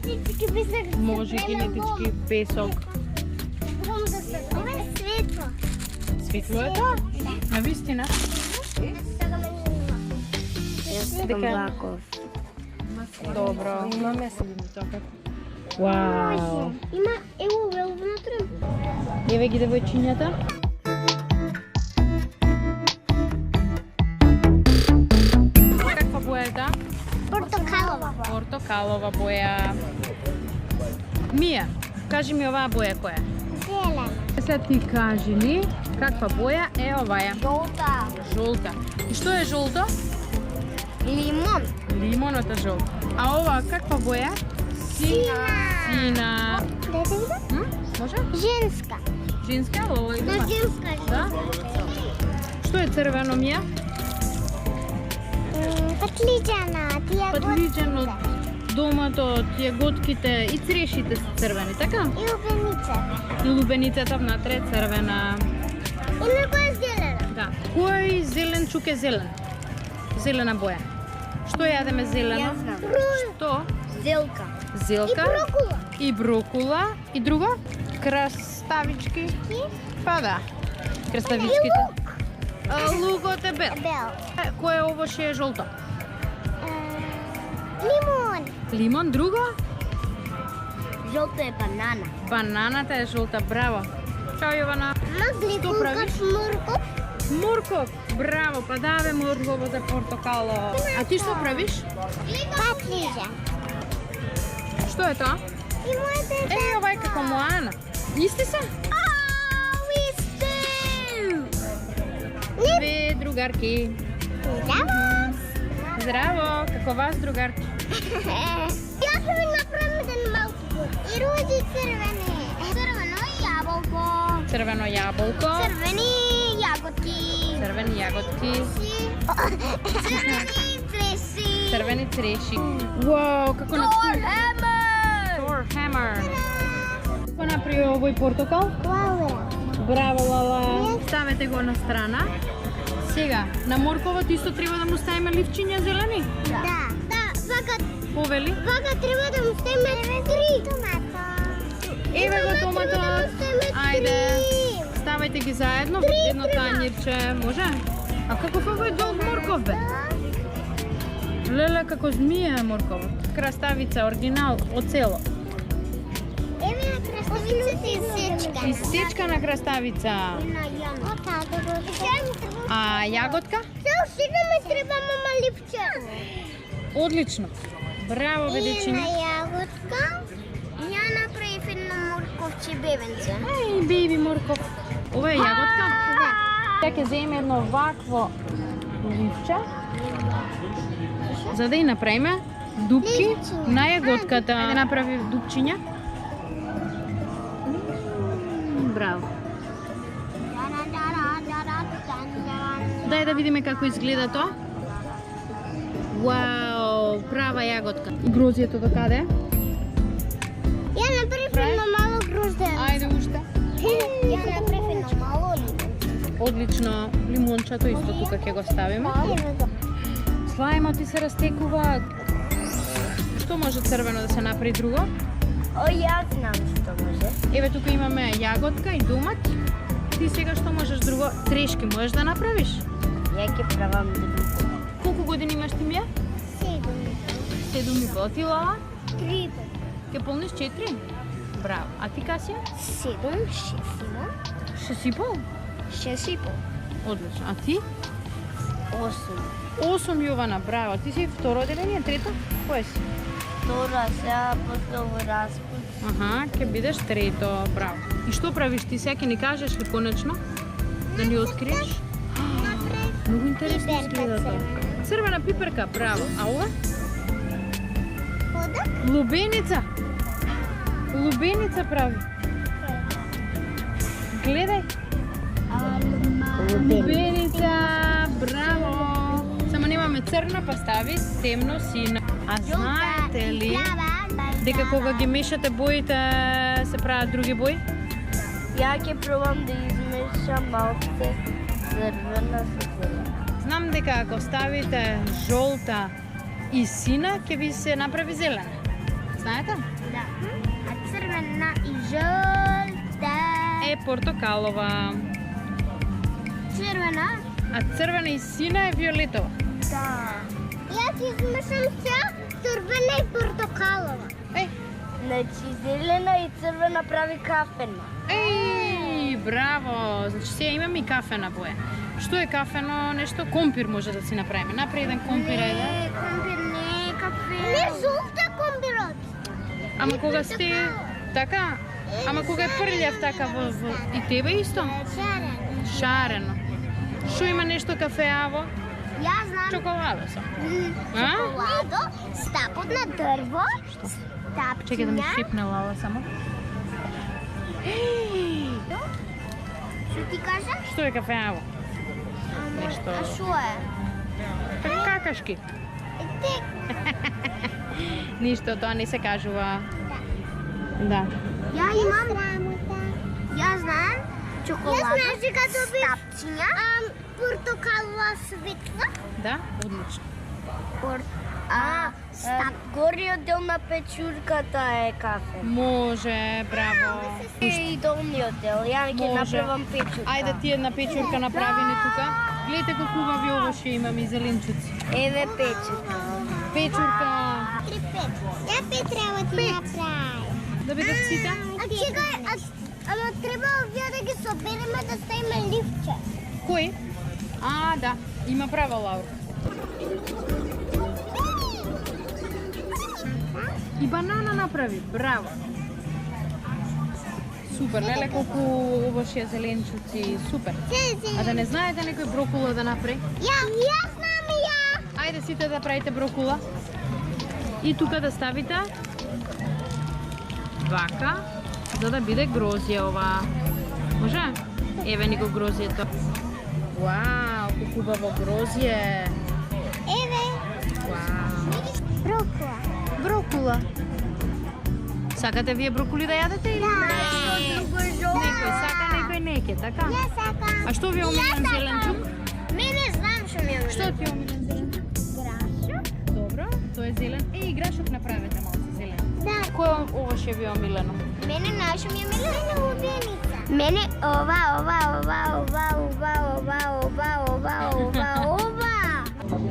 генетички песок. Може генетички песок. Ова е светло. Светло е тоа? На вистина? Дека... Добро. Имаме седим така. Вау. Има ево внатре. Еве ги девојчињата. Каква боја е таа? Портокалова. Портокалова боја. Мија, кажи ми оваа боја која е? Зелена. Сега ти кажи ни каква боја е оваја? Жолта. Жолта. И што е жолто? Лимон. Лимоната жолта. А ова каква боја? Сина. Дайте видам? Може? Женска. Женска? Ова е На дома. женска. Да? Што е црвено, Мија? Патлиџана, тија Патлиџан од домато, тие готките и црешите се црвени, така? и лубеница. И лубеницата внатре е црвена. И некоја е зелена. Да. Кој зелен чук е зелен? Зелена боја. Што јадеме зелено? Јас знам. Што? Зелка. И Зелка. брокула. И брокула. И друго? Краставички. Па да. Краставичките. Лукот е бел. Бел. Кој е ово ше е жолто? Лимон. Лимон, друго? Жолто е банана. Бананата е жолта, браво. Чао, Јована. Што правиш? Морков. Морков, браво, па даве морково за портокало. А ти што правиш? Патлиџан. Што е тоа? И мојата е Овај како Моана. Исти се? ви сте. Две другарки. Здраво. Здраво, како вас, другарки? Јас ќе ви направам еден малку бур. И рози црвени. Црвено јаболко. Црвено јаболко, Црвени јаготки. црвени јаготки, Црвени треси. црвени цреши. Вау, како направи Hammer. Thor Hammer. Како направи овој портокал? Лаура. Браво, Лала. Ставете го на страна. Сега, на морковот исто треба да му ставиме ливчиња зелени? Да. Да, вака Повели? треба да му ставиме 3 томато. Еве го томатот. Ајде. Ајде. Ставајте ги заедно во едно тањирче, може? А каков е овој долг морков бе? Леле, како змија е морковот. Краставица, оригинал, оцело. Еве на краставицата изсечка. Изсечка на краставица. На јано. А јаготка? Сега ме треба мама липче. Одлично. Браво, И бедечиња. на јаготка ја направив едно морковче бебенце. Ај, беби морков. Ова е јаготка? Да. Ја ќе земе едно вакво ливче, за да ја направиме дупки Ливчиња. на јаготката. Ајде направи дупчиња. Браво. Дај да видиме како изгледа тоа. Вау, права јаготка. И грозието до каде? Ја направив едно мало грозде. Ајде уште. Ја направив едно мало лимон. Одлично. Лимончето исто тука ќе го ставиме. Еве го. Слајмот ти се растекува. Што може црвено да се направи друго? О, јас знам што може. Еве тука имаме јаготка и домат. Ти сега што можеш друго? Трешки можеш да направиш? Ја ќе правам друго. Колку години имаш ти, Мија? 7,5. Ти, Лала? 3, Ќе полниш 4? Браво. А ти, Касија? 7, 6, 6,5? 6,5. Одлично. А ти? 8. 8, Јована. Браво. Ти си второ одделение, трето? Кој си? Втора, сега после овој распут. Аха, ќе бидеш трето. Браво. И што правиш ти? Сега ќе ни кажеш ли конечно? Да ни откриеш? Многу интересно изгледа тоа. Црвена пиперка, браво. А ова? Вода? Лубеница. Лубеница прави. Гледај. Лубеница, браво. Само немаме црна, па стави темно сина. А знаете ли дека кога ги мешате боите се прават други бои? Ја ќе пробам да измешам малку црвена со зелена. Знам дека ако ставите жолта и сина, ќе ви се направи зелена. знаете? Да. А црвена и жълта. Портокалова. Црвена? А црвена и сина е виолетова. Да. Јас измешам се црвена и портокалова. Значи зелена и црвена прави кафена. Браво! Значи сега имам и кафена боја. Што е кафено нешто? Компир може да си направиме. Направи еден компир, ајде. Не, компир не е кафе. Не, жолта компирот. Ама кога сте така, ама кога е прљав така во и тебе исто? Шарено. Шарено. Што има нешто кафеаво? Јас знам. Чоколада сам. Чоколадо, стапот на дрво, стапчиња. Чекај да ми шипне лала само. Што ти кажа? Што е кафеаво? Нешто. А шо е? Какашки. Тек. Ништо, тоа не се кажува. Да. Ја имам. Јас знам. Чоколадо, стапчиња, портокалова светла. Да, одлично. Горниот дел на печурката е кафе. Може, браво. И долниот дел, ја ќе направам печурка. Ајде ти една печурка направи ни тука. Гледате колку хубави овошје имам и зеленчуци. Еве печурка. Печурка. 3-5. Ја 5 треба ти направи. Да бидат сите? А чекај, ама треба овие да ги собереме да ставиме ливче. Кој? Да. Има право, Лаура. И банана направи. Браво. Супер, леле колку овошје зеленчуци. Супер. А да не знаете некој брокула да направи? Јас знам и ја. Ајде сите да правите брокула. И тука да ставите вака, за да биде грозје ова. Може? Еве ни го грозјето. Вау, колку хубаво грозје. Еве. Вау. Брокула. Брокула. Сакате вие брокули да јадете или? Некој сака, некој неќе, така? Јас сакам. А што ви е омилен зеленчук? Мене знам што ми е омилен. Што ти е омилен зеленчук? Грашо. Добро, тој е зелен. Грашок направете малку зелен. Да. Кој овошје ви е омилено? Мене нашо ми е омилена лубеница. Мене ова.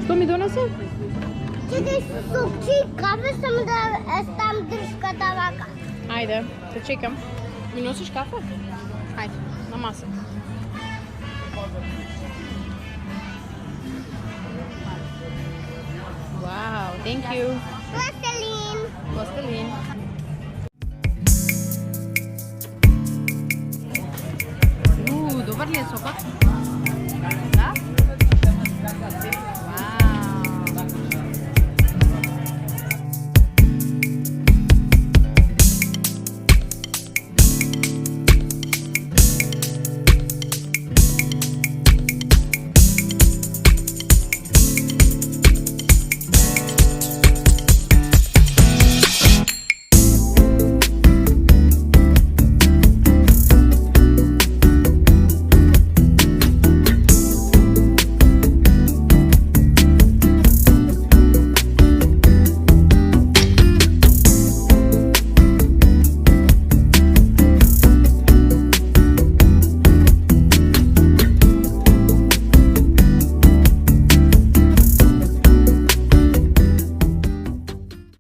Што ми донесе? Чекај супчи и кафе, само да ставам дршката вака. Ајде, те чекам. Ми носиш кафе? Ајде, на маса. Вау, thank you. Пластелин. Пластелин. Добар ли е сокот?